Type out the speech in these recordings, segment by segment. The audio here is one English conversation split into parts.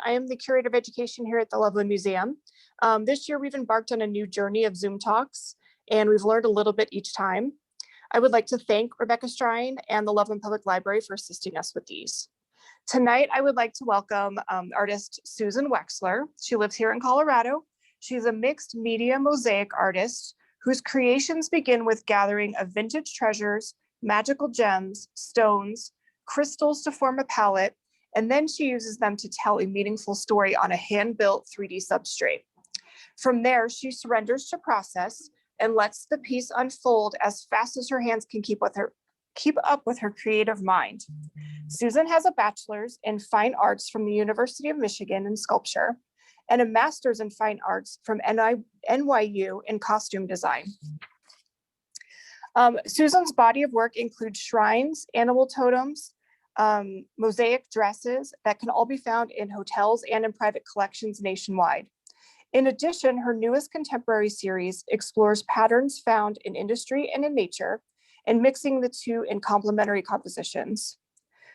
I am the Curator of Education here at the Loveland Museum. This year, we've embarked on a new journey of Zoom talks, and we've learned a little bit each time. I would like to thank Rebecca Strine and the Loveland Public Library for assisting us with these. Tonight, I would like to welcome artist Susan Wexler. She lives here in Colorado. She's a mixed media mosaic artist whose creations begin with gathering of vintage treasures, magical gems, stones, crystals to form a palette, and then she uses them to tell a meaningful story on a hand-built 3D substrate. From there, she surrenders to process and lets the piece unfold as fast as her hands can keep up with her creative mind. Susan has a bachelor's in fine arts from the University of Michigan in sculpture and a master's in fine arts from NYU in costume design. Susan's body of work includes shrines, animal totems, mosaic dresses that can all be found in hotels and in private collections nationwide. In addition, her newest contemporary series explores patterns found in industry and in nature and mixing the two in complementary compositions.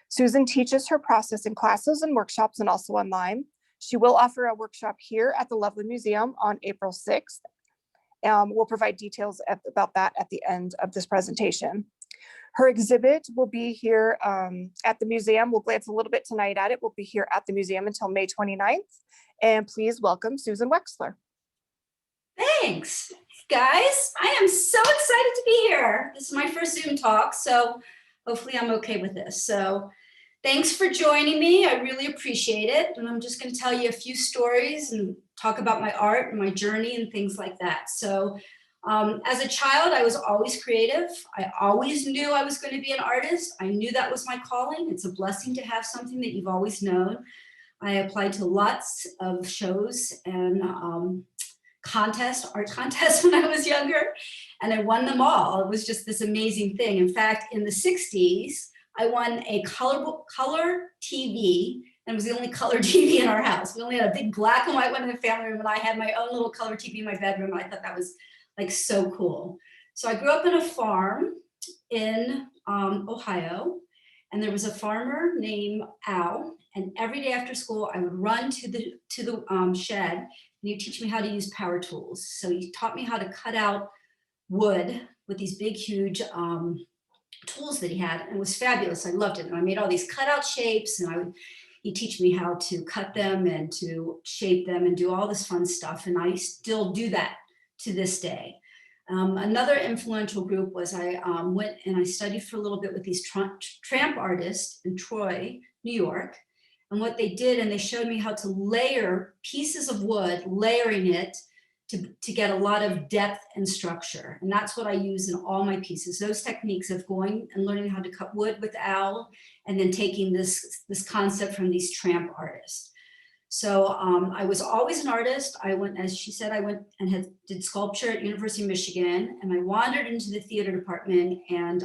Susan teaches her process in classes and workshops and also online. She will offer a workshop here at the Loveland Museum on April 6th. We'll provide details about that at the end of this presentation. Her exhibit will be here at the museum. We'll glance a little bit tonight at it. We'll be here at the museum until May 29th. And please welcome Susan Wexler. Thanks, guys. I am so excited to be here. This is my first Zoom talk, so hopefully I'm okay with this. So thanks for joining me. I really appreciate it. And I'm just going to tell you a few stories and talk about my art and my journey and things like that. So as a child, I was always creative. I always knew I was going to be an artist. I knew that was my calling. It's a blessing to have something that you've always known. I applied to lots of shows and art contests when I was younger, and I won them all. It was just this amazing thing. In fact, in the 60s, I won a color TV, and it was the only color TV in our house. We only had a big black and white one in the family room, and I had my own little color TV in my bedroom. I thought that was like so cool. So I grew up in a farm in Ohio, and there was a farmer named Al, and every day after school, I would run to the shed, and he'd teach me how to use power tools. So he taught me how to cut out wood with these big, huge tools that he had, and it was fabulous. I loved it, and I made all these cutout shapes, and he'd teach me how to cut them and to shape them and do all this fun stuff, and I still do that to this day. Another influential group was I went and I studied for a little bit with these tramp artists in Troy, New York. And what they did, and they showed me how to layer pieces of wood, layering it to get a lot of depth and structure. And that's what I use in all my pieces. Those techniques of going and learning how to cut wood with Al, and then taking this concept from these tramp artists. So I was always an artist. I went, as she said, I went and did sculpture at University of Michigan, and I wandered into the theater department, and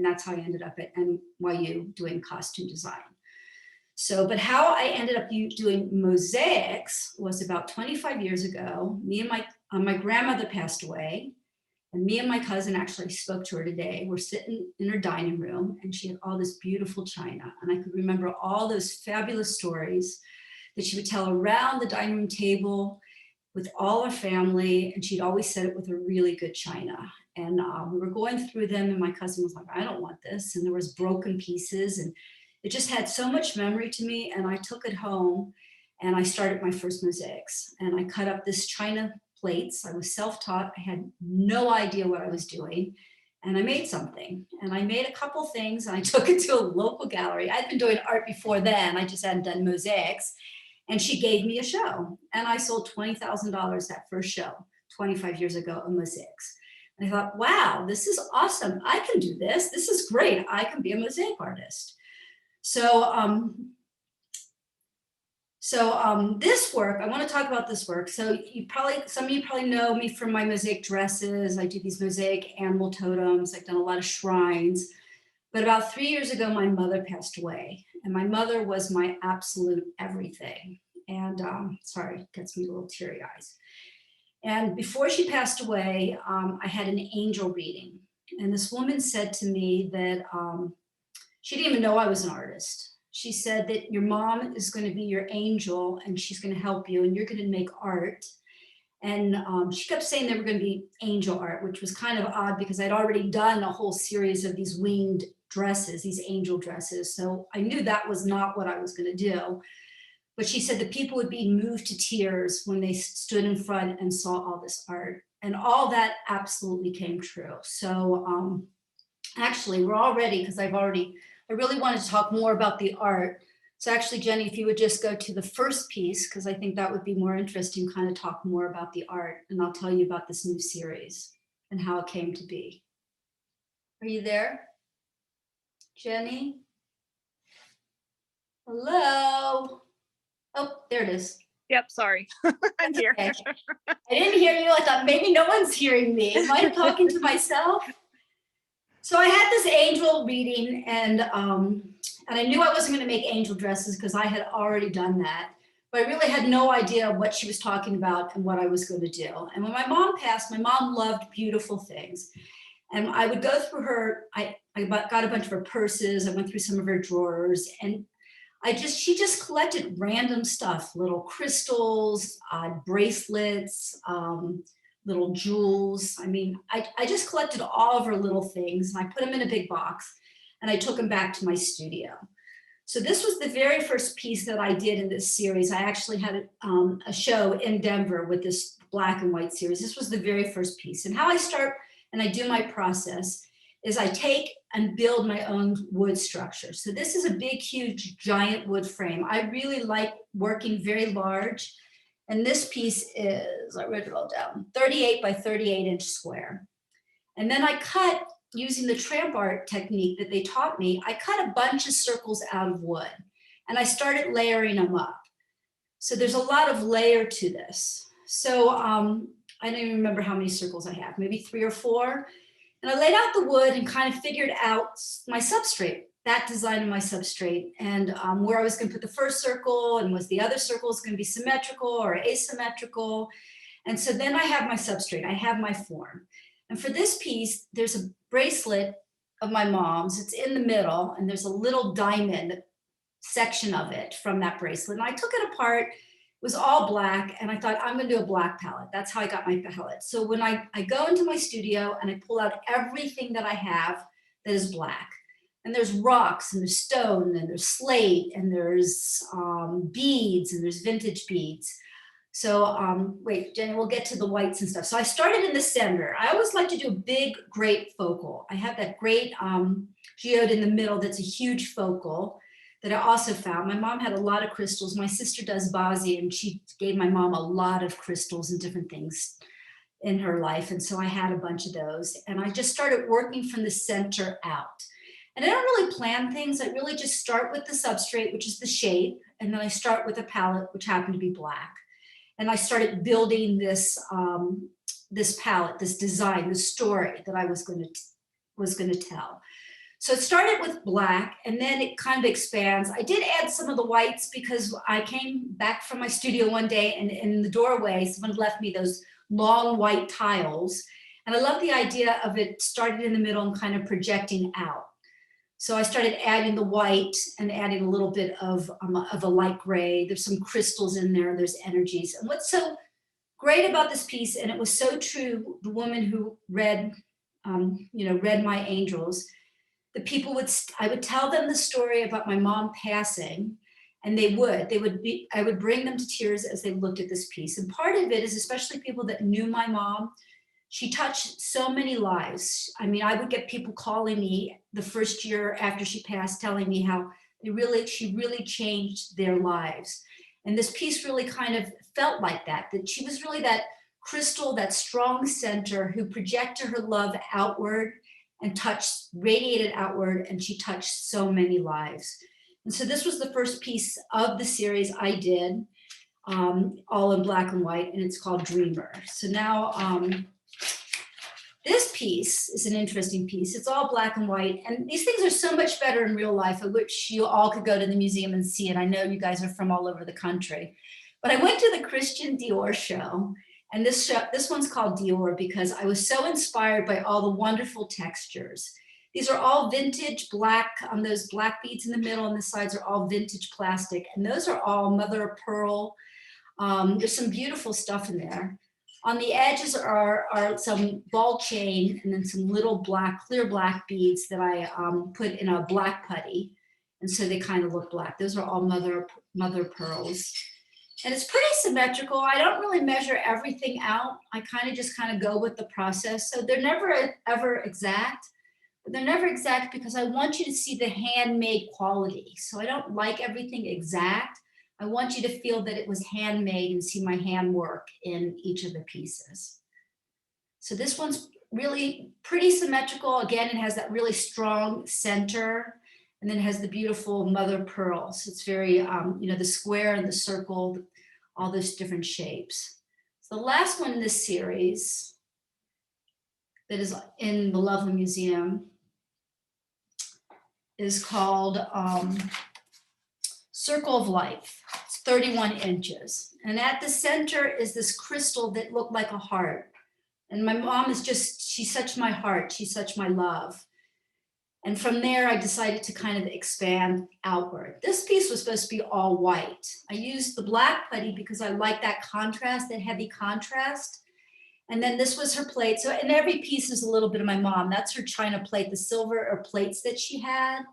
that's how I ended up at NYU doing costume design. So, but how I ended up doing mosaics was about 25 years ago. Me and my grandmother passed away, and me and my cousin actually spoke to her today. We're sitting in her dining room, and she had all this beautiful china, and I could remember all those fabulous stories that she would tell around the dining room table with all her family, and she'd always said it with a really good china. And we were going through them, and my cousin was like, I don't want this. And there was broken pieces, and it just had so much memory to me. And I took it home, and I started my first mosaics. And I cut up this china plates. I was self-taught. I had no idea what I was doing. And I made something, and I made a couple things, and I took it to a local gallery. I'd been doing art before then. I just hadn't done mosaics. And she gave me a show, and I sold $20,000 that first show 25 years ago of mosaics. And I thought, wow, this is awesome. I can do this. This is great. I can be a mosaic artist. So, this work, I want to talk about this work. So some of you probably know me from my mosaic dresses. I do these mosaic animal totems. I've done a lot of shrines. But about 3 years ago, my mother passed away. And my mother was my absolute everything. And sorry, it gets me a little teary eyes. And before she passed away, I had an angel reading. And this woman said to me that she didn't even know I was an artist. she said that your mom is going to be your angel and she's going to help you and you're going to make art. And she kept saying they were going to be angel art, which was kind of odd because I'd already done a whole series of these winged dresses, these angel dresses. So I knew that was not what I was going to do. But she said the people would be moved to tears when they stood in front and saw all this art. And all that absolutely came true. So actually, we're all ready because I really wanted to talk more about the art. So actually, Jenny, if you would just go to the first piece, because I think that would be more interesting, kind of talk more about the art. And I'll tell you about this new series and how it came to be. Are you there? Jenny? Hello? Oh, there it is. Yep, sorry. I'm here. Okay. I didn't hear you. I thought maybe no one's hearing me. Am I talking to myself? So I had this angel reading and I knew I wasn't going to make angel dresses because I had already done that. But I really had no idea what she was talking about and what I was going to do. And when my mom passed, my mom loved beautiful things. And I would go through her, I got a bunch of her purses. I went through some of her drawers and she just collected random stuff, little crystals, bracelets, little jewels. I mean, I just collected all of her little things and I put them in a big box and I took them back to my studio. So this was the very first piece that I did in this series. I actually had a show in Denver with this black and white series. This was the very first piece. And how I start and I do my process is I take and build my own wood structure. So this is a big, huge, giant wood frame. I really like working very large. And this piece is, I wrote it all down, 38 by 38 inch square. And then I cut, using the tramp art technique that they taught me, I cut a bunch of circles out of wood and I started layering them up. So there's a lot of layer to this. So I don't even remember how many circles I have, maybe 3 or 4. And I laid out the wood and kind of figured out my substrate, that design of my substrate, and where I was going to put the first circle and was the other circles going to be symmetrical or asymmetrical. And so then I have my substrate, I have my form. And for this piece, there's a bracelet of my mom's. It's in the middle and there's a little diamond section of it from that bracelet. And I took it apart. It was all black and I thought I'm going to do a black palette. That's how I got my palette. So when I go into my studio and I pull out everything that I have that is black, and there's rocks and there's stone and there's slate and there's beads and there's vintage beads. So wait, Jenny, we'll get to the whites and stuff. So I started in the center. I always like to do a big, great focal. I have that great geode in the middle that's a huge focal that I also found. My mom had a lot of crystals. My sister does Bazi and she gave my mom a lot of crystals and different things in her life. And so I had a bunch of those. And I just started working from the center out. And I don't really plan things. I really just start with the substrate, which is the shape. And then I start with a palette, which happened to be black. And I started building this, this palette, this design, this story that I was going to tell. So it started with black and then it kind of expands. I did add some of the whites because I came back from my studio one day and in the doorway, someone left me those long white tiles. And I love the idea of it started in the middle and kind of projecting out. So I started adding the white and adding a little bit of a light gray. There's some crystals in there, there's energies. And what's so great about this piece, and it was so true, the woman who read, read my angels, the people I would tell them the story about my mom passing, and I would bring them to tears as they looked at this piece. And part of it is especially people that knew my mom. She touched so many lives. I mean, I would get people calling me the first year after she passed, telling me how she really changed their lives. And this piece really kind of felt like that she was really that crystal, that strong center who projected her love outward and radiated outward, and she touched so many lives. And so this was the first piece of the series I did, all in black and white, and it's called Dreamer. So now this piece is an interesting piece. It's all black and white, and these things are so much better in real life. I wish you all could go to the museum and see it. I know you guys are from all over the country, but I went to the Christian Dior show. And this one's called Dior because I was so inspired by all the wonderful textures. These are all vintage black, those black beads in the middle and the sides are all vintage plastic. And those are all mother of pearl. There's some beautiful stuff in there. On the edges are some ball chain and then some little black, clear black beads that I put in a black putty. And so they kind of look black. Those are all mother pearls. And it's pretty symmetrical. I don't really measure everything out. I kind of go with the process. So they're never ever exact, but they're never exact because I want you to see the handmade quality. So I don't like everything exact. I want you to feel that it was handmade and see my handwork in each of the pieces. So this one's really pretty symmetrical. Again, it has that really strong center and then it has the beautiful mother pearls. It's very, the square and the circle, all those different shapes. So the last one in this series that is in the Loveland Museum is called Circle of Life. It's 31 inches. And at the center is this crystal that looked like a heart. And my mom is she's such my heart. She's such my love. And from there, I decided to kind of expand outward. This piece was supposed to be all white. I used the black putty because I like that contrast, that heavy contrast. And then this was her plate. So, and every piece is a little bit of my mom. That's her china plate, the silver or plates that she had.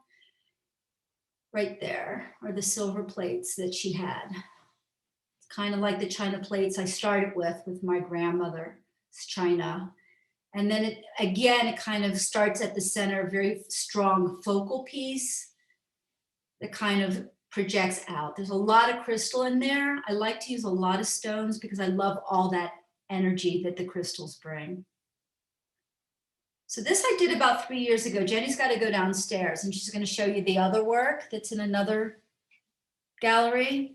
Right there are the silver plates that she had. It's kind of like the china plates I started with my grandmother's china. And then it kind of starts at the center, very strong focal piece that kind of projects out. There's a lot of crystal in there. I like to use a lot of stones because I love all that energy that the crystals bring. So this I did about 3 years ago. Jenny's got to go downstairs and she's going to show you the other work that's in another gallery.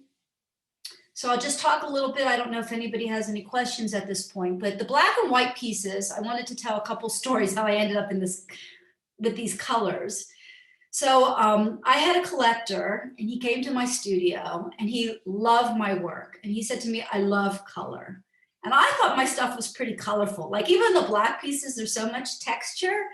So I'll just talk a little bit. I don't know if anybody has any questions at this point, but the black and white pieces, I wanted to tell a couple stories how I ended up in this with these colors. So I had a collector and he came to my studio and he loved my work. And he said to me, I love color. And I thought my stuff was pretty colorful. Like even the black pieces, there's so much texture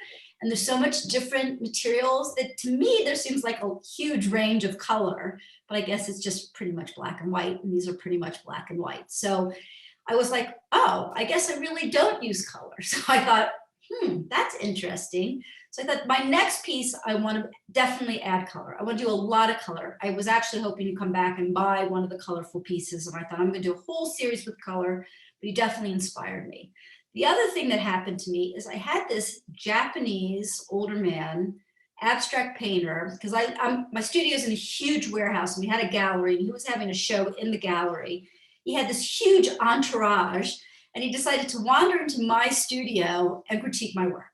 and there's so much different materials that to me, there seems like a huge range of color, but I guess it's just pretty much black and white. And these are pretty much black and white. So I was like, oh, I guess I really don't use color. So I thought, that's interesting. So I thought my next piece, I want to definitely add color. I want to do a lot of color. I was actually hoping to come back and buy one of the colorful pieces. And I thought I'm going to do a whole series with color, but he definitely inspired me. The other thing that happened to me is I had this Japanese older man, abstract painter, because my studio is in a huge warehouse and we had a gallery and he was having a show in the gallery. He had this huge entourage and he decided to wander into my studio and critique my work,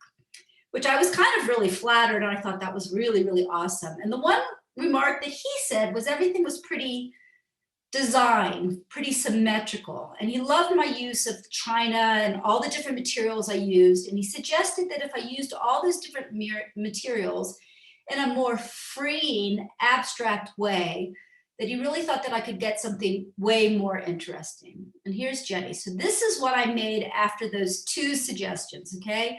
which I was kind of really flattered and I thought that was really, really awesome. And the one remark that he said was everything was pretty designed, pretty symmetrical. And he loved my use of china and all the different materials I used. And he suggested that if I used all those different materials in a more freeing, abstract way, that he really thought that I could get something way more interesting. And here's Jenny. So this is what I made after those two suggestions, okay?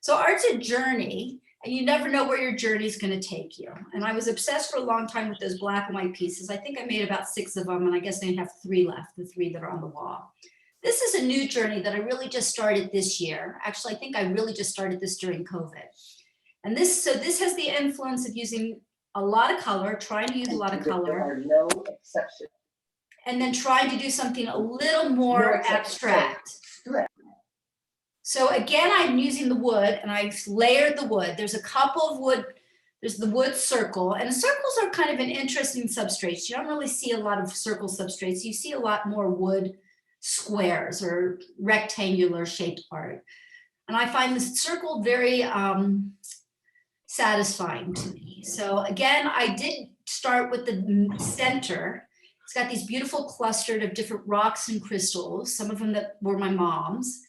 So art's a journey, and you never know where your journey is going to take you. And I was obsessed for a long time with those black and white pieces. I think I made about 6 of them, and I guess I have 3 left, the 3 that are on the wall. This is a new journey that I really just started this year. Actually, I think I really just started this during COVID. And this has the influence of using a lot of color, trying to use a lot of color. There are no exceptions. And then trying to do something a little more abstract. So again, I'm using the wood and I layered the wood. There's a couple of wood, there's the wood circle, and circles are kind of an interesting substrates. You don't really see a lot of circle substrates. You see a lot more wood squares or rectangular shaped art. And I find this circle very satisfying to me. So again, I did start with the center. It's got these beautiful clustered of different rocks and crystals, some of them that were my mom's.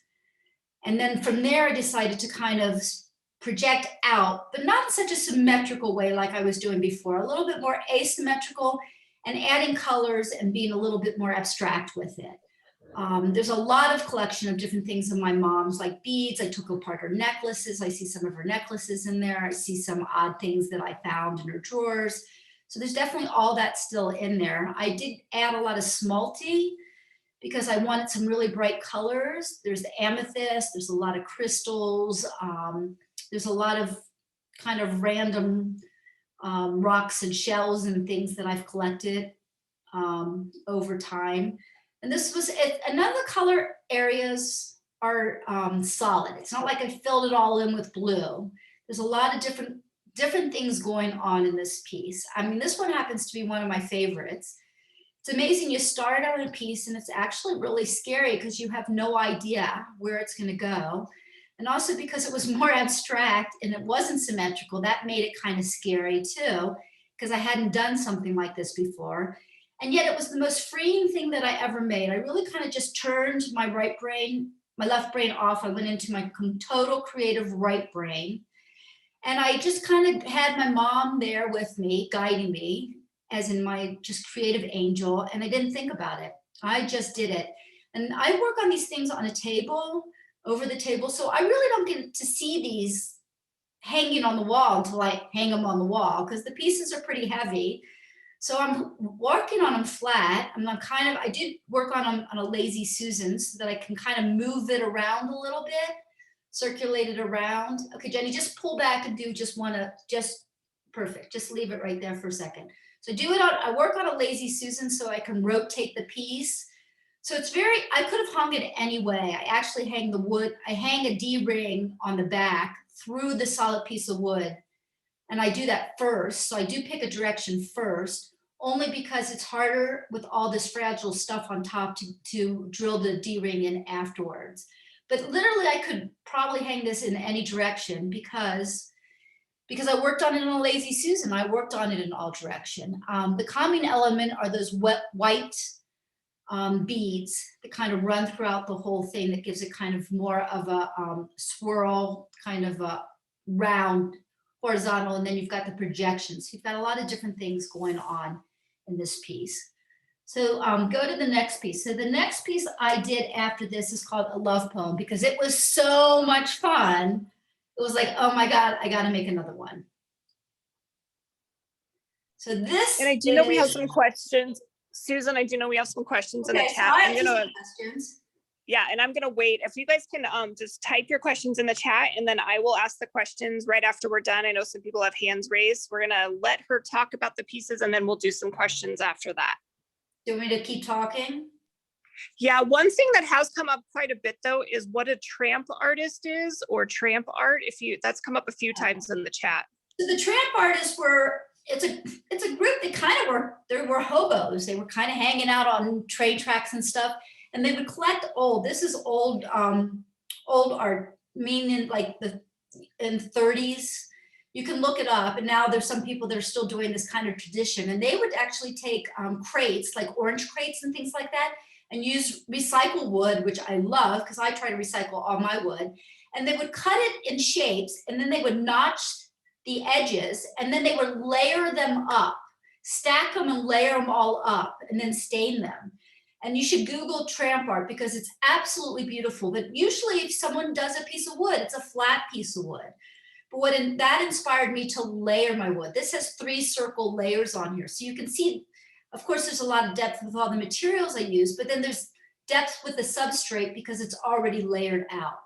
And then from there, I decided to kind of project out, but not in such a symmetrical way like I was doing before, a little bit more asymmetrical and adding colors and being a little bit more abstract with it. There's a lot of collection of different things of my mom's, like beads. I took apart her necklaces. I see some of her necklaces in there. I see some odd things that I found in her drawers. So there's definitely all that still in there. I did add a lot of smalty because I wanted some really bright colors. There's the amethyst, there's a lot of crystals. There's a lot of kind of random rocks and shells and things that I've collected over time. And this was it. And none of the color areas are solid. It's not like I filled it all in with blue. There's a lot of different things going on in this piece. I mean, this one happens to be one of my favorites. It's amazing. You start on a piece and it's actually really scary because you have no idea where it's going to go. And also because it was more abstract and it wasn't symmetrical, that made it kind of scary too, because I hadn't done something like this before. And yet it was the most freeing thing that I ever made. I really kind of just turned my left brain off. I went into my total creative right brain. And I just kind of had my mom there with me, guiding me, as in my just creative angel. And I didn't think about it. I just did it. And I work on these things on a table, over the table. So I really don't get to see these hanging on the wall until I hang them on the wall, because the pieces are pretty heavy. So I'm working on them flat. I did work on them on a lazy Susan so that I can kind of move it around a little bit, circulate it around. Okay, Jenny, just pull back and do perfect. Just leave it right there for a second. So I work on a lazy Susan so I can rotate the piece. So I could have hung it any way. I actually hang I hang a D-ring on the back through the solid piece of wood. And I do that first. So I do pick a direction first, only because it's harder with all this fragile stuff on top to drill the D-ring in afterwards. But literally I could probably hang this in any direction because I worked on it in a lazy Susan. I worked on it in all direction. The calming element are those white beads that kind of run throughout the whole thing, that gives it kind of more of a swirl, kind of a round, horizontal, and then you've got the projections. You've got a lot of different things going on in this piece. So go to the next piece. So the next piece I did after this is called A Love Poem, because it was so much fun. It was like, oh my God, I got to make another one. So this, and I do know we have some questions. Susan, I do know we have some questions in the chat. Yeah, and I'm gonna wait. If you guys can just type your questions in the chat, and then I will ask the questions right after we're done. I know some people have hands raised. We're gonna let her talk about the pieces, and then we'll do some questions after that. Do you want me to keep talking? Yeah, one thing that has come up quite a bit though is what a tramp artist is, or tramp art. That's come up a few times in the chat. So the tramp artists it's a group that they were hobos. They were kind of hanging out on train tracks and stuff, and they would collect old art, meaning like in 30s. You can look it up, and now there's some people that are still doing this kind of tradition, and they would actually take crates, like orange crates and things like that, and use recycled wood, which I love because I try to recycle all my wood, and they would cut it in shapes, and then they would notch the edges, and then they would layer them up, stack them and layer them all up, and then stain them. And you should Google tramp art because it's absolutely beautiful. But usually if someone does a piece of wood, it's a flat piece of wood. But that inspired me to layer my wood. This has 3 circle layers on here. So you can see, of course, there's a lot of depth with all the materials I use, but then there's depth with the substrate because it's already layered out.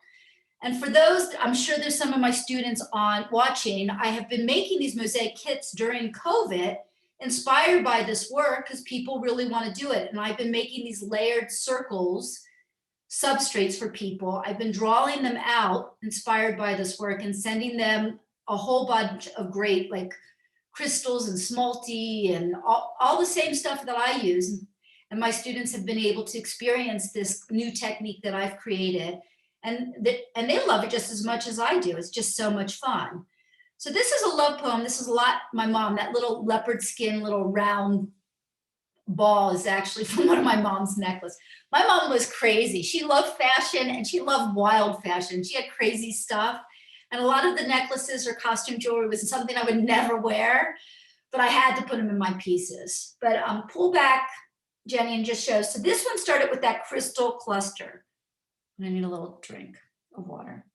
And for those, I'm sure there's some of my students watching, I have been making these mosaic kits during COVID, inspired by this work because people really want to do it. And I've been making these layered circles, substrates for people. I've been drawing them out, inspired by this work, and sending them a whole bunch of great like crystals and smalty and all the same stuff that I use. And my students have been able to experience this new technique that I've created. And they love it just as much as I do. It's just so much fun. So this is a love poem. This is a lot, my mom, that little leopard skin, little round ball is actually from one of my mom's necklaces. My mom was crazy. She loved fashion and she loved wild fashion. She had crazy stuff. And a lot of the necklaces or costume jewelry was something I would never wear, but I had to put them in my pieces. But pull back Jenny, and just shows. So this one started with that crystal cluster. And I need a little drink of water.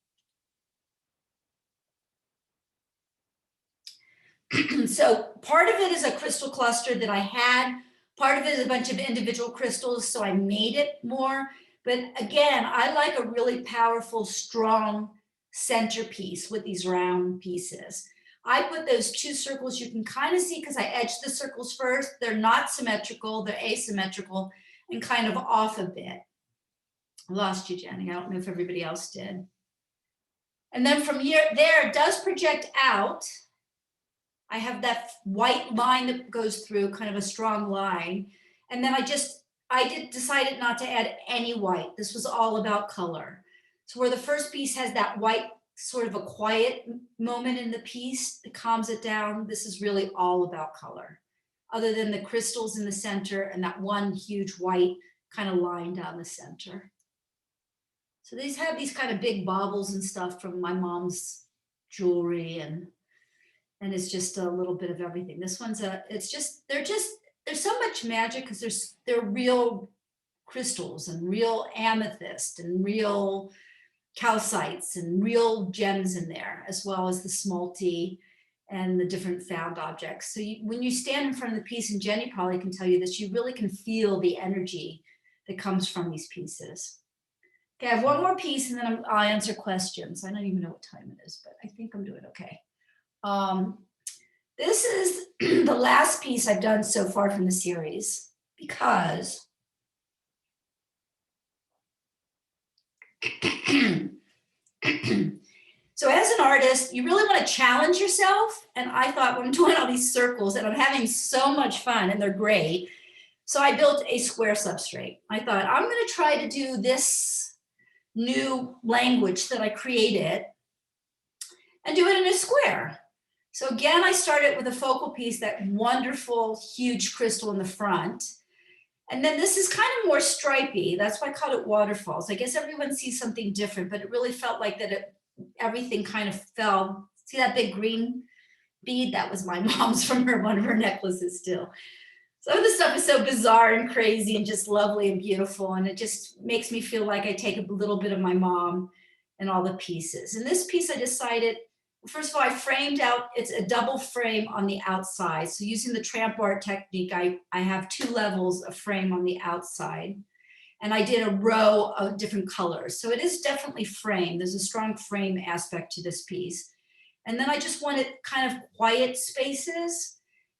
So part of it is a crystal cluster that I had. Part of it is a bunch of individual crystals, so I made it more. But again, I like a really powerful, strong centerpiece with these round pieces. I put those two circles, you can kind of see because I edged the circles first. They're not symmetrical, they're asymmetrical and kind of off a bit. I lost you, Jenny. I don't know if everybody else did. And then from here, there, it does project out. I have that white line that goes through, kind of a strong line. And then I decided not to add any white. This was all about color. So where the first piece has that white, sort of a quiet moment in the piece that calms it down, this is really all about color, other than the crystals in the center and that one huge white kind of line down the center. So these have these kind of big baubles and stuff from my mom's jewelry, and it's just a little bit of everything. This one's there's so much magic because they're real crystals and real amethyst and real calcites and real gems in there, as well as the smalty and the different found objects. So when you stand in front of the piece, and Jenny probably can tell you this, you really can feel the energy that comes from these pieces. Okay, I have one more piece and then I'll answer questions. I don't even know what time it is, but I think I'm doing okay. This is the last piece I've done so far from the series because so as an artist, you really want to challenge yourself. And I thought, when I'm doing all these circles and I'm having so much fun and they're great, so I built a square substrate. I thought, I'm going to try to do this new language that I created and do it in a square. So again, I started with a focal piece, that wonderful, huge crystal in the front. And then this is kind of more stripy. That's why I called it waterfalls. I guess everyone sees something different, but it really felt like that everything kind of fell. See that big green bead? That was my mom's from one of her necklaces still. Some of the stuff is so bizarre and crazy and just lovely and beautiful. And it just makes me feel like I take a little bit of my mom and all the pieces. And this piece I decided, first of all, I framed out, it's a double frame on the outside. So using the tramp art technique, I have 2 levels of frame on the outside. And I did a row of different colors. So it is definitely framed. There's a strong frame aspect to this piece. And then I just wanted kind of quiet spaces.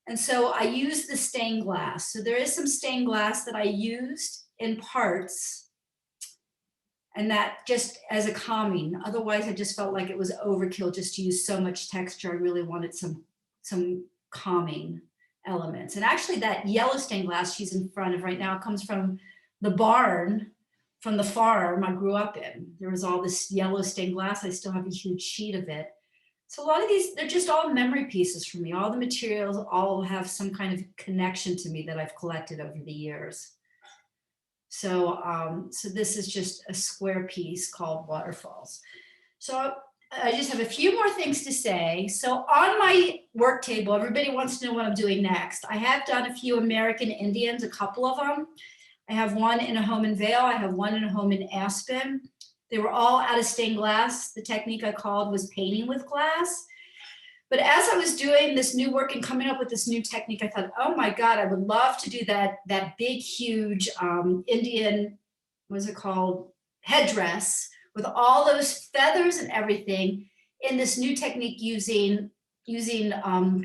And so I used the stained glass. So there is some stained glass that I used in parts, and that just as a calming. Otherwise, I just felt like it was overkill just to use so much texture. I really wanted some calming elements. And actually that yellow stained glass she's in front of right now comes from the barn, from the farm I grew up in. There was all this yellow stained glass. I still have a huge sheet of it. So a lot of these, they're just all memory pieces for me. All the materials all have some kind of connection to me that I've collected over the years. So, so this is just a square piece called Waterfalls. So I just have a few more things to say. So on my work table, everybody wants to know what I'm doing next. I have done a few American Indians, a couple of them. I have one in a home in Vail. I have one in a home in Aspen. They were all out of stained glass. The technique I called was painting with glass. But as I was doing this new work and coming up with this new technique, I thought, oh my God, I would love to do that big, huge Indian, what is it called, headdress with all those feathers and everything in this new technique using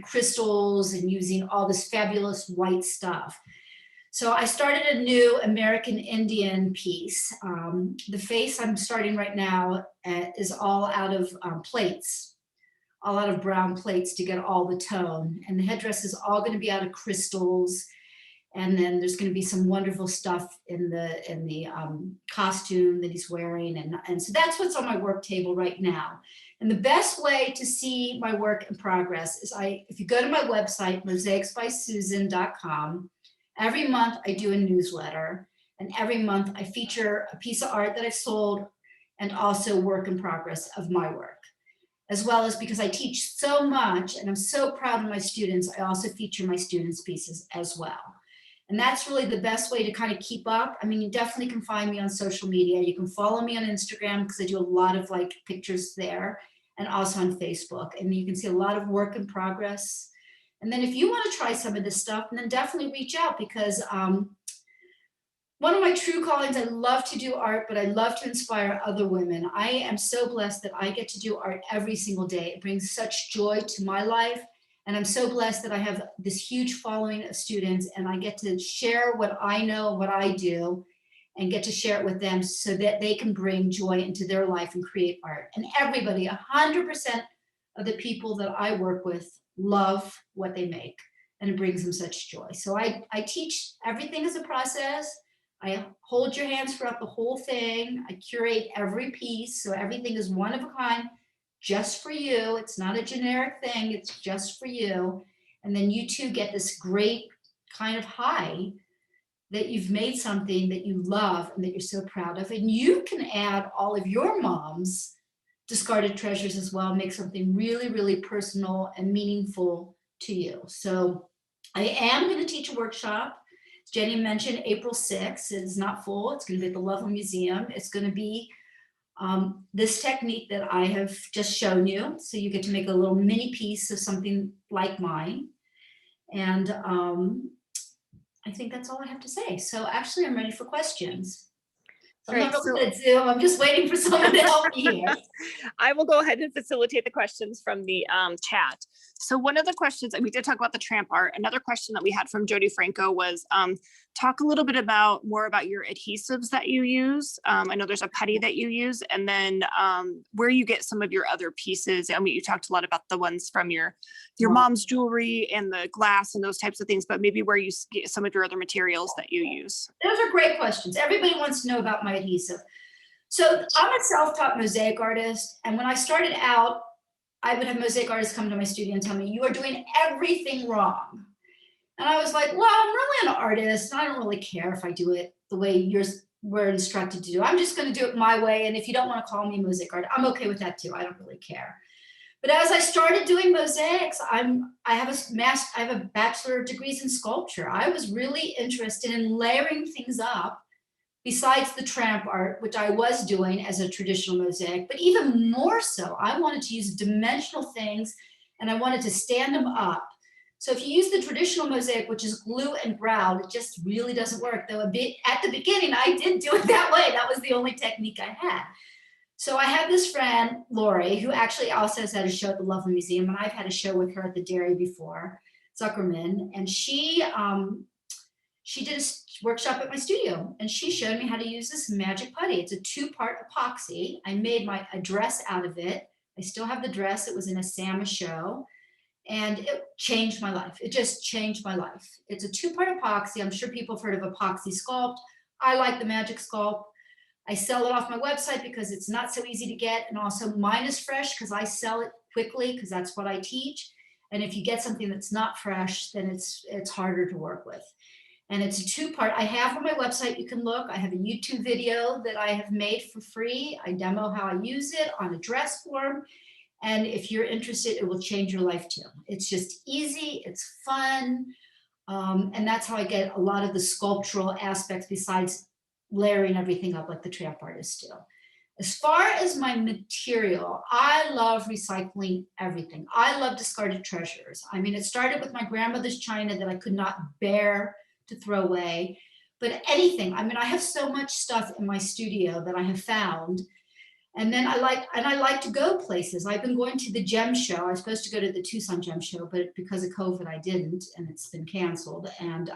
crystals and using all this fabulous white stuff. So I started a new American Indian piece. The face I'm starting right now is all out of plates, all out of brown plates to get all the tone. And the headdress is all going to be out of crystals. And then there's going to be some wonderful stuff in the costume that he's wearing. And so that's what's on my work table right now. And the best way to see my work in progress is if you go to my website, mosaicsbysusan.com, every month I do a newsletter, and every month I feature a piece of art that I've sold and also work in progress of my work. As well as, because I teach so much and I'm so proud of my students, I also feature my students' pieces as well. And that's really the best way to kind of keep up. I mean, you definitely can find me on social media. You can follow me on Instagram because I do a lot of like pictures there, and also on Facebook. And you can see a lot of work in progress. And then if you want to try some of this stuff, then definitely reach out, because one of my true callings, I love to do art, but I love to inspire other women. I am so blessed that I get to do art every single day. It brings such joy to my life. And I'm so blessed that I have this huge following of students, and I get to share what I know, what I do, and get to share it with them so that they can bring joy into their life and create art. And everybody, 100% of the people that I work with love what they make, and it brings them such joy. So I teach everything as a process. I hold your hands throughout the whole thing. I curate every piece, so everything is one of a kind, just for you. It's not a generic thing, it's just for you. And then you two get this great kind of high that you've made something that you love and that you're so proud of. And you can add all of your mom's discarded treasures as well, make something really, really personal and meaningful to you. So I am going to teach a workshop. As Jenny mentioned, April 6th. It is not full. It's going to be at the Loveland Museum. It's going to be this technique that I have just shown you. So you get to make a little mini piece of something like mine. And I think that's all I have to say. So actually, I'm ready for questions. So I'm not really good at Zoom. I'm just waiting for someone to help me here. I will go ahead and facilitate the questions from the chat. So one of the questions, we did talk about the tramp art. Another question that we had from Jody Franco was, talk a little bit more about your adhesives that you use. I know there's a putty that you use, and then where you get some of your other pieces. I mean, you talked a lot about the ones from your mom's jewelry and the glass and those types of things, but maybe where you get some of your other materials that you use. Those are great questions. Everybody wants to know about my adhesive. So I'm a self-taught mosaic artist. And when I started out, I would have mosaic artists come to my studio and tell me, you are doing everything wrong. And I was like, well, I'm really an artist, and I don't really care if I do it the way we're instructed to do. I'm just going to do it my way. And if you don't want to call me mosaic art, I'm okay with that too. I don't really care. But as I started doing mosaics, I have a bachelor of degrees in sculpture. I was really interested in layering things up besides the tramp art, which I was doing as a traditional mosaic, but even more so, I wanted to use dimensional things, and I wanted to stand them up. So if you use the traditional mosaic, which is glue and grout, it just really doesn't work. Though at the beginning, I did do it that way. That was the only technique I had. So I have this friend, Lori, who actually also has had a show at the Loveland Museum, and I've had a show with her at the Dairy before, Zuckerman, and she did a workshop at my studio, and she showed me how to use this magic putty. It's a 2-part epoxy. I made a dress out of it. I still have the dress. It was in a Sama show, and it changed my life. It just changed my life. It's a 2-part epoxy. I'm sure people have heard of epoxy sculpt. I like the magic sculpt. I sell it off my website because it's not so easy to get, and also mine is fresh because I sell it quickly because that's what I teach. And if you get something that's not fresh, then it's harder to work with. And it's a 2-part. I have on my website, you can look. I have a YouTube video that I have made for free. I demo how I use it on a dress form. And if you're interested, it will change your life too. It's just easy, it's fun. And that's how I get a lot of the sculptural aspects besides layering everything up like the tramp artists do. As far as my material, I love recycling everything. I love discarded treasures. I mean, it started with my grandmother's china that I could not bear to throw away, but anything. I mean, I have so much stuff in my studio that I have found. And then I like to go places. I've been going to the gem show. I was supposed to go to the Tucson gem show, but because of COVID, I didn't, and it's been canceled. And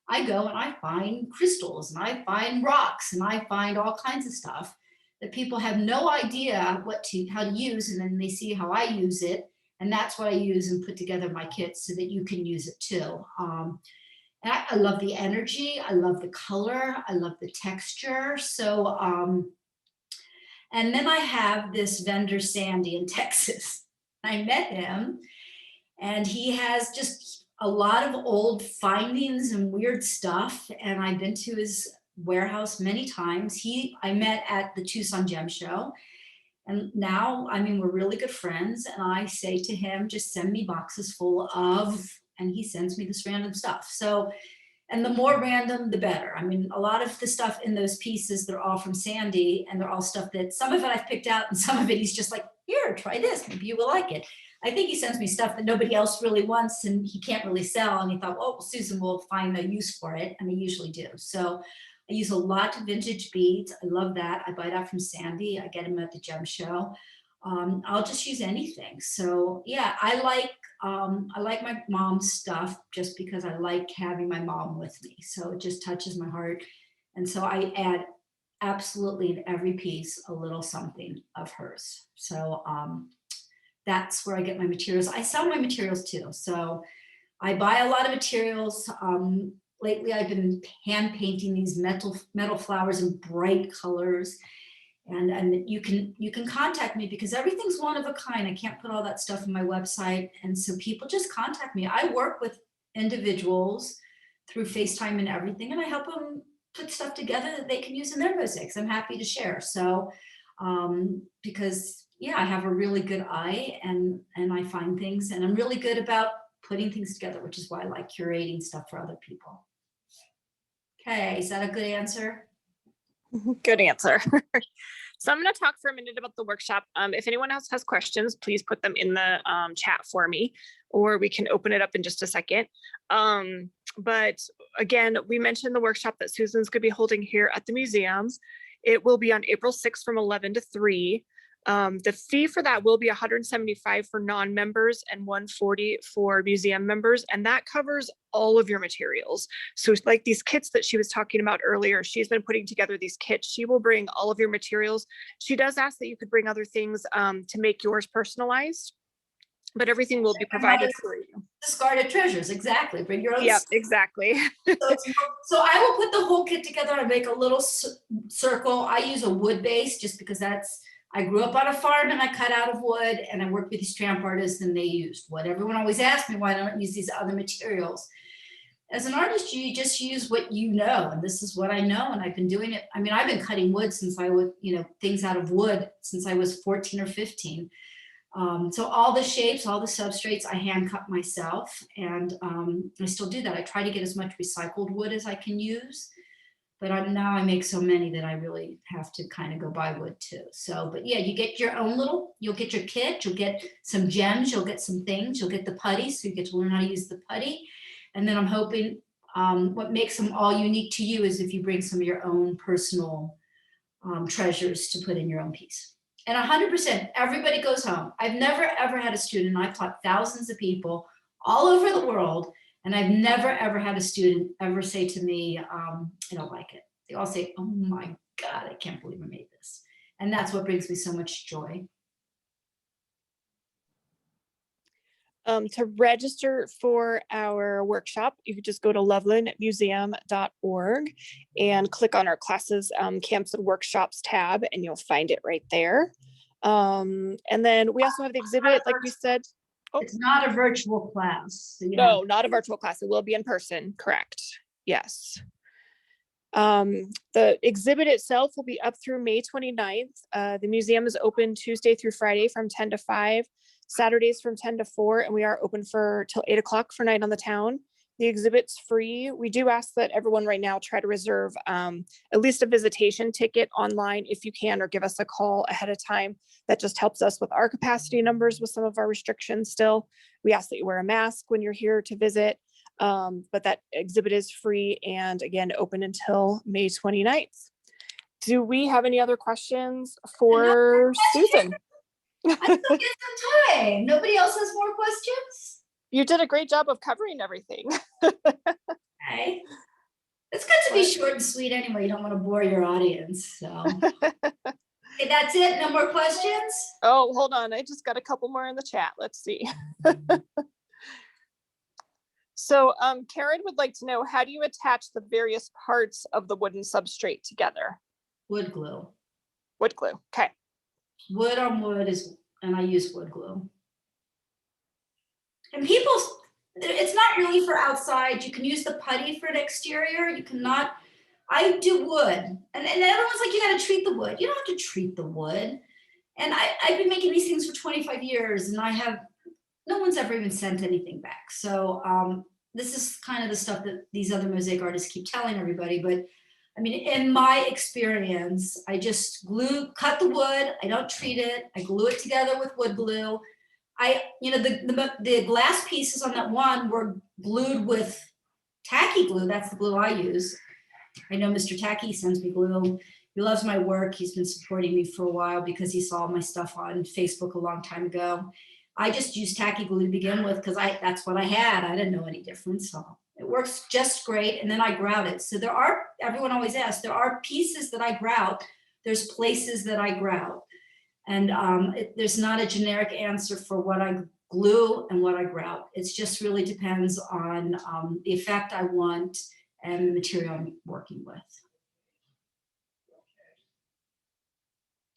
I go and I find crystals, and I find rocks, and I find all kinds of stuff that people have no idea how to use, and then they see how I use it, and that's what I use and put together my kits so that you can use it too. And I love the energy, I love the color, I love the texture. So, and then I have this vendor, Sandy, in Texas. I met him, and he has just a lot of old findings and weird stuff. And I've been to his warehouse many times. I met at the Tucson Gem Show. And now, I mean, we're really good friends. And I say to him, just send me boxes full of, and he sends me this random stuff. So And the more random, the better. I mean, a lot of the stuff in those pieces, they're all from Sandy, and they're all stuff that some of it I've picked out, and some of it he's just like, here, try this, maybe you will like it. I think he sends me stuff that nobody else really wants and he can't really sell. And he thought, well, Susan will find a use for it. And they usually do. So I use a lot of vintage beads. I love that. I buy that from Sandy. I get them at the gem show. I'll just use anything. So yeah, I like my mom's stuff just because I like having my mom with me. So it just touches my heart. And so I add absolutely in every piece a little something of hers. So that's where I get my materials. I sell my materials too. So I buy a lot of materials. Lately I've been hand painting these metal flowers in bright colors. And you can contact me because everything's one of a kind. I can't put all that stuff on my website. And so people just contact me. I work with individuals through FaceTime and everything, and I help them put stuff together that they can use in their mosaics. I'm happy to share. So because yeah, I have a really good eye and I find things, and I'm really good about putting things together, which is why I like curating stuff for other people. Okay, is that a good answer? Good answer. So I'm going to talk for a minute about the workshop. If anyone else has questions, please put them in the chat for me, or we can open it up in just a second. But again, we mentioned the workshop that Susan's going to be holding here at the museums. It will be on April 6th from 11 to 3. The fee for that will be $175 for non-members and $140 for museum members, and that covers all of your materials. So like these kits that she was talking about earlier, she's been putting together these kits. She will bring all of your materials. She does ask that you could bring other things to make yours personalized, but everything will be provided for you. Discarded treasures, exactly. Bring your own. Yep, exactly. So I will put the whole kit together and make a little circle. I use a wood base just because I grew up on a farm and I cut out of wood, and I worked with these tramp artists, and they used what everyone always asked me, why don't I use these other materials? As an artist, you just use what you know, and this is what I know, and I've been doing it. I mean, I've been cutting wood since I was, things out of wood since I was 14 or 15. So all the shapes, all the substrates, I hand cut myself, and I still do that. I try to get as much recycled wood as I can use. But now I make so many that I really have to kind of go buy wood too. So, but yeah, you get your own you'll get your kit, you'll get some gems, you'll get some things, you'll get the putty, so you get to learn how to use the putty. And then I'm hoping what makes them all unique to you is if you bring some of your own personal treasures to put in your own piece. And 100%, everybody goes home. I've never, ever had a student, I've taught thousands of people all over the world, and I've never, ever had a student ever say to me, I don't like it. They all say, oh my God, I can't believe I made this. And that's what brings me so much joy. To register for our workshop, you could just go to lovelandmuseum.org and click on our classes, camps and workshops tab, and you'll find it right there. And then we also have the exhibit, like we said. Oh. It's not a virtual class. So no, not a virtual class. It will be in person. Correct. Yes. The exhibit itself will be up through May 29th. The museum is open Tuesday through Friday from 10 to 5, Saturdays from 10 to 4, and we are open till 8 o'clock for Night on the Town. The exhibit's free. We do ask that everyone right now try to reserve at least a visitation ticket online if you can, or give us a call ahead of time. That just helps us with our capacity numbers with some of our restrictions still. We ask that you wear a mask when you're here to visit, but that exhibit is free and again, open until May 29th. Do we have any other questions for Susan? I still get some time. Nobody else has more questions? You did a great job of covering everything. Okay. It's good to be short and sweet anyway. You don't want to bore your audience. So okay, that's it. No more questions? Oh, hold on. I just got a couple more in the chat. Let's see. So Karen would like to know, how do you attach the various parts of the wooden substrate together? Wood glue. Wood glue. Okay. Wood on wood and I use wood glue. And it's not really for outside. You can use the putty for an exterior. You cannot, I do wood. And everyone's like, you got to treat the wood. You don't have to treat the wood. And I've been making these things for 25 years and no one's ever even sent anything back. So this is kind of the stuff that these other mosaic artists keep telling everybody, but I mean, in my experience, I just cut the wood, I don't treat it, I glue it together with wood glue. The glass pieces on that one were glued with tacky glue. That's the glue I use. I know Mr. Tacky sends me glue. He loves my work. He's been supporting me for a while because he saw my stuff on Facebook a long time ago. I just used tacky glue to begin with because that's what I had. I didn't know any difference. So it works just great. And then I grout it. So everyone always asks, there are pieces that I grout. There's places that I grout. And there's not a generic answer for what I glue and what I grout. It just really depends on the effect I want and the material I'm working with.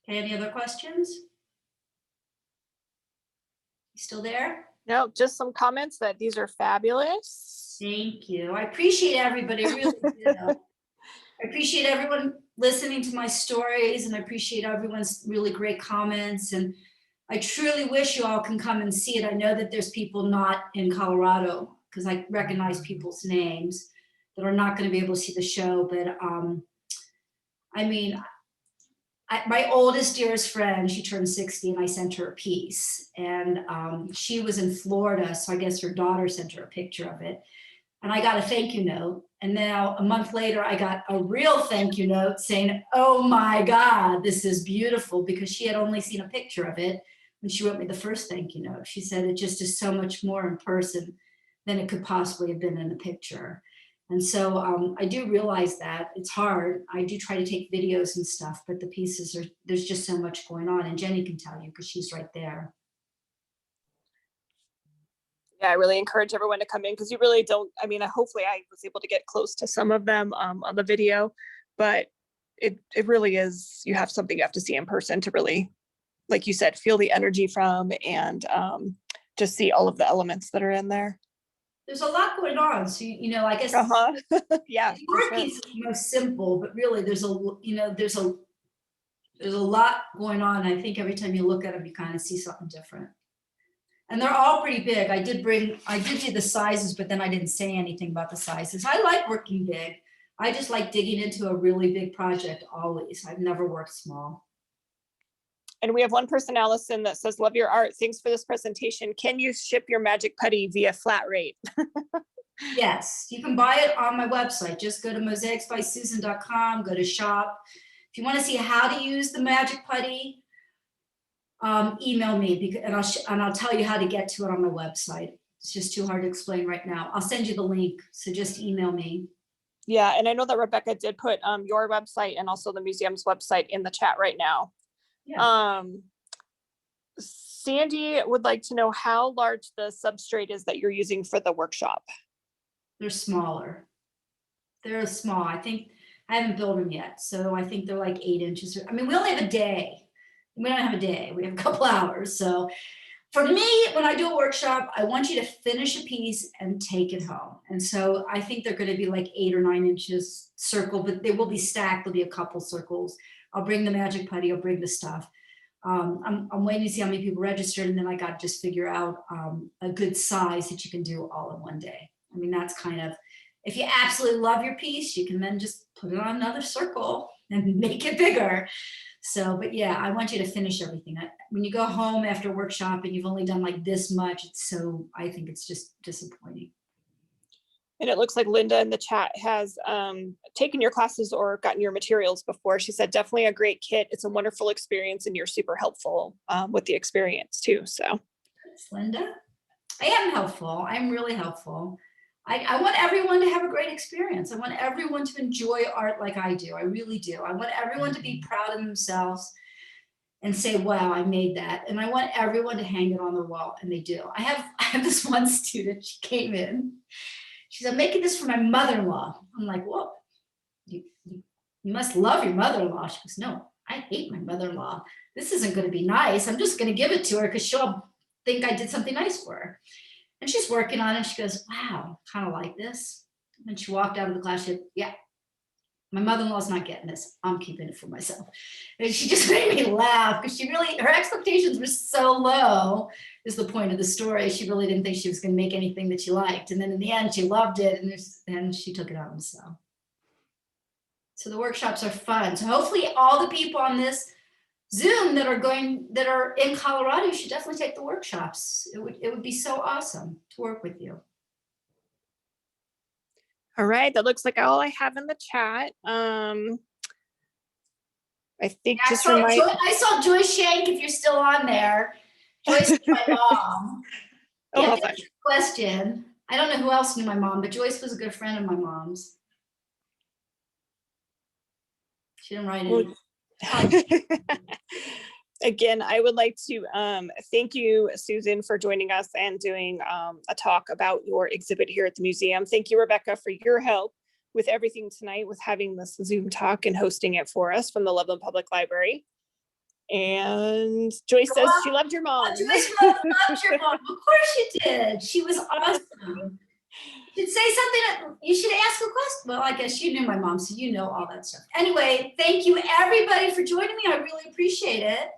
Okay, any other questions? You still there? No, just some comments that these are fabulous. Thank you. I appreciate everybody, I really do. I appreciate everyone listening to my stories, and I appreciate everyone's really great comments. And I truly wish you all can come and see it. I know that there's people not in Colorado because I recognize people's names that are not going to be able to see the show. But I mean, my oldest, dearest friend, she turned 60 and I sent her a piece. And she was in Florida, so I guess her daughter sent her a picture of it. And I got a thank you note. And now a month later, I got a real thank you note saying, oh my God, this is beautiful, because she had only seen a picture of it when she wrote me the first thank you note. She said it just is so much more in person than it could possibly have been in the picture. And so I do realize that it's hard. I do try to take videos and stuff, but the pieces there's just so much going on. And Jenny can tell you because she's right there. Yeah, I really encourage everyone to come in because you really don't, I mean, hopefully I was able to get close to some of them on the video, but it really is, you have something you have to see in person to really, like you said, feel the energy from and just see all of the elements that are in there. There's a lot going on. So, I guess yeah, your piece is the most simple, but really there's a lot going on. I think every time you look at them, you kind of see something different. And they're all pretty big. I did do the sizes, but then I didn't say anything about the sizes. I like working big. I just like digging into a really big project always. I've never worked small. And we have one person, Allison, that says, love your art. Thanks for this presentation. Can you ship your magic putty via flat rate? Yes, you can buy it on my website. Just go to mosaicsbysusan.com, go to shop. If you want to see how to use the magic putty, email me and I'll tell you how to get to it on my website. It's just too hard to explain right now. I'll send you the link, so just email me. Yeah, and I know that Rebecca did put your website and also the museum's website in the chat right now. Yeah. Sandy would like to know how large the substrate is that you're using for the workshop. They're smaller. They're small. I think I haven't built them yet, so I think they're like 8 inches. I mean, we only have a day. We don't have a day, we have a couple hours. So for me, when I do a workshop, I want you to finish a piece and take it home. And so I think they're going to be like 8 or 9 inches circle, but they will be stacked. There'll be a couple circles. I'll bring the magic putty, I'll bring the stuff. I'm waiting to see how many people registered, and then I got to just figure out a good size that you can do all in one day. I mean, that's kind of, if you absolutely love your piece, you can then just put it on another circle and make it bigger. So, but yeah, I want you to finish everything. When you go home after a workshop and you've only done like this much, I think it's just disappointing. And it looks like Linda in the chat has taken your classes or gotten your materials before. She said, definitely a great kit. It's a wonderful experience and you're super helpful with the experience too. So. Thanks, Linda. I am helpful. I'm really helpful. I want everyone to have a great experience. I want everyone to enjoy art like I do. I really do. I want everyone to be proud of themselves and say, wow, I made that. And I want everyone to hang it on their wall, and they do. I have this one student, she came in. She said, I'm making this for my mother-in-law. I'm like, whoa, you must love your mother-in-law. She goes, no, I hate my mother-in-law. This isn't going to be nice. I'm just going to give it to her because she'll think I did something nice for her. And she's working on it. She goes, wow, kind of like this. And she walked out of the class. She said, yeah, My mother-in-law's not getting this. I'm keeping it for myself. And she just made me laugh because her expectations were so low, is the point of the story. She really didn't think she was going to make anything that she liked. And then in the end, she loved it. And she took it home. So the workshops are fun. So hopefully all the people on this Zoom that are in Colorado, you should definitely take the workshops. It would be so awesome to work with you. All right, that looks like all I have in the chat. I think I saw Joyce Shank, if you're still on there. Joyce is my mom. Oh, Yeah, that's a question. I don't know who else knew my mom, but Joyce was a good friend of my mom's. She didn't write it. Again, I would like to thank you, Susan, for joining us and doing a talk about your exhibit here at the museum. Thank you, Rebecca, for your help with everything tonight, with having this Zoom talk and hosting it for us from the Loveland Public Library. And Joyce says she loved your mom. Joyce loved your mom. Of course she did. She was awesome. You should say something. You should ask a question. Well, I guess you knew my mom, so you know all that stuff. Anyway, thank you everybody for joining me. I really appreciate it.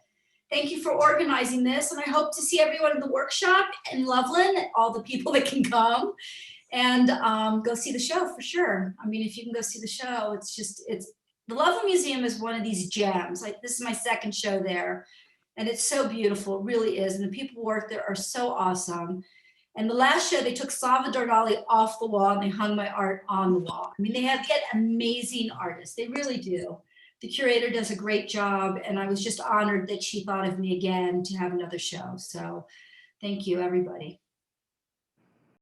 Thank you for organizing this, and I hope to see everyone in the workshop in Loveland, all the people that can come, and go see the show for sure. I mean, if you can go see the show, the Loveland Museum is one of these gems. Like, this is my second show there, and it's so beautiful, it really is, and the people who work there are so awesome. And the last show, they took Salvador Dali off the wall and they hung my art on the wall. I mean, they get amazing artists, they really do. The curator does a great job, and I was just honored that she thought of me again to have another show. So thank you, everybody.